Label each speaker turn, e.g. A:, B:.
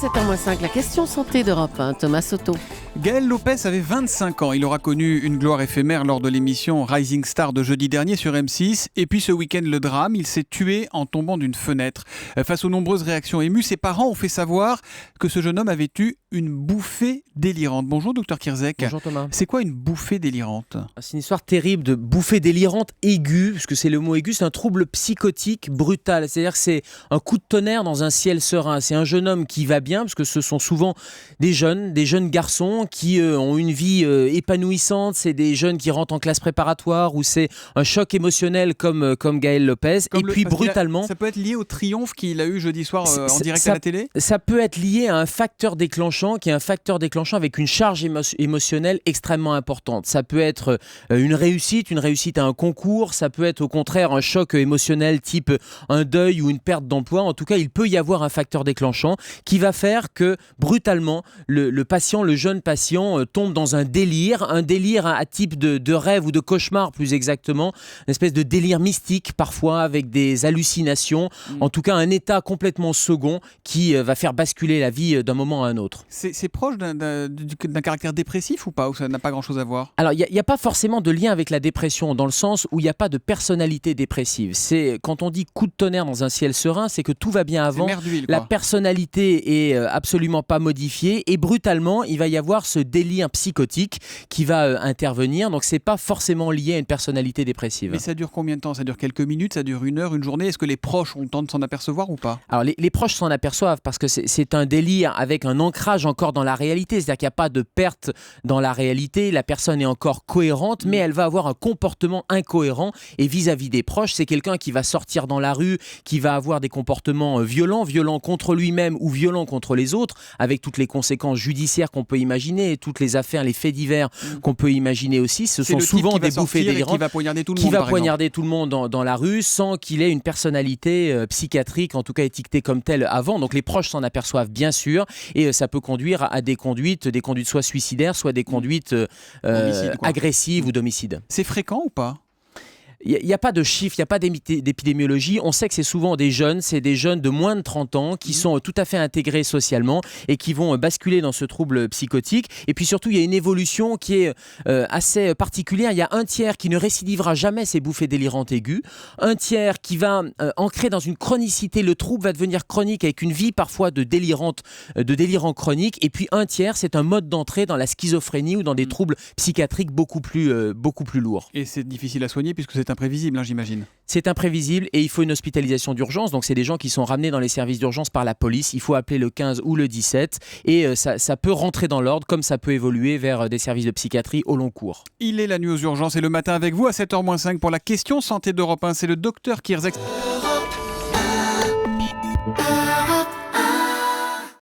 A: 7h05, la question santé d'Europe 1, Thomas Soto.
B: Gaël Lopez avait 25 ans. Il aura connu une gloire éphémère lors de l'émission Rising Star de jeudi dernier sur M6. Et puis ce week-end, le drame, il s'est tué en tombant d'une fenêtre. Face aux nombreuses réactions émues, ses parents ont fait savoir que ce jeune homme avait eu une bouffée délirante. Bonjour docteur Kirzek.
C: Bonjour Thomas.
B: C'est quoi une bouffée délirante ?
C: C'est une histoire terrible de bouffée délirante aiguë, puisque c'est le mot aigu, c'est un trouble psychotique brutal. C'est-à-dire que c'est un coup de tonnerre dans un ciel serein. C'est un jeune homme qui va bien, parce que ce sont souvent des jeunes garçons qui ont une vie épanouissante. C'est des jeunes qui rentrent en classe préparatoire, où c'est un choc émotionnel comme Gaël Lopez. Et puis brutalement...
B: Ça peut être lié au triomphe qu'il a eu jeudi soir en direct à la télé ?
C: Ça peut être lié à un facteur déclenchant, qui est un facteur déclenchant avec une charge émotionnelle extrêmement importante. Ça peut être une réussite à un concours, ça peut être au contraire un choc émotionnel type un deuil ou une perte d'emploi. En tout cas, il peut y avoir un facteur déclenchant qui va faire que brutalement, le jeune patient tombe dans un délire à type de rêve ou de cauchemar plus exactement, une espèce de délire mystique parfois avec des hallucinations, en tout cas un état complètement second qui va faire basculer la vie d'un moment à un autre.
B: C'est proche d'un caractère dépressif ou pas, ou ça n'a pas grand-chose à voir ?
C: Alors, il n'y a pas forcément de lien avec la dépression, dans le sens où il n'y a pas de personnalité dépressive. C'est, quand on dit coup de tonnerre dans un ciel serein, c'est que tout va bien avant, la personnalité est absolument pas modifiée, et brutalement, il va y avoir ce délire psychotique qui va intervenir. Donc, c'est pas forcément lié à une personnalité dépressive.
B: Mais ça dure combien de temps ? Ça dure quelques minutes, ça dure une heure, une journée ? Est-ce que les proches ont le temps de s'en apercevoir ou pas ?
C: Alors, les proches s'en aperçoivent parce que c'est un délire avec un ancrage encore dans la réalité. C'est-à-dire qu'il n'y a pas de perte dans la réalité. La personne est encore cohérente, mais elle va avoir un comportement incohérent. Et vis-à-vis des proches, c'est quelqu'un qui va sortir dans la rue, qui va avoir des comportements violents contre lui-même ou violents contre les autres, avec toutes les conséquences judiciaires qu'on peut imaginer, et toutes les affaires, les faits divers qu'on peut imaginer aussi. Ce sont souvent des bouffées délirantes.
B: Qui va poignarder tout le monde,
C: dans la rue sans qu'il ait une personnalité psychiatrique, en tout cas étiquetée comme telle avant. Donc les proches s'en aperçoivent bien sûr, et ça peut conduire à des conduites soit suicidaires, soit des conduites agressives ou d'homicide.
B: C'est fréquent ou pas ?
C: Il n'y a pas de chiffres, il n'y a pas d'épidémiologie. On sait que c'est souvent des jeunes de moins de 30 ans qui sont tout à fait intégrés socialement et qui vont basculer dans ce trouble psychotique. Et puis surtout, il y a une évolution qui est assez particulière. Il y a un tiers qui ne récidivera jamais ces bouffées délirantes aiguës, un tiers qui va ancrer dans une chronicité. Le trouble va devenir chronique avec une vie parfois de délirant chronique. Et puis un tiers, c'est un mode d'entrée dans la schizophrénie ou dans des troubles psychiatriques beaucoup plus lourds.
B: Et c'est difficile à soigner puisque c'est imprévisible, j'imagine.
C: C'est imprévisible et il faut une hospitalisation d'urgence. Donc, c'est des gens qui sont ramenés dans les services d'urgence par la police. Il faut appeler le 15 ou le 17 et ça peut rentrer dans l'ordre comme ça peut évoluer vers des services de psychiatrie au long cours.
B: Il est la nuit aux urgences et le matin avec vous à 7h-5 pour la question santé d'Europe 1. C'est le docteur Kirzek.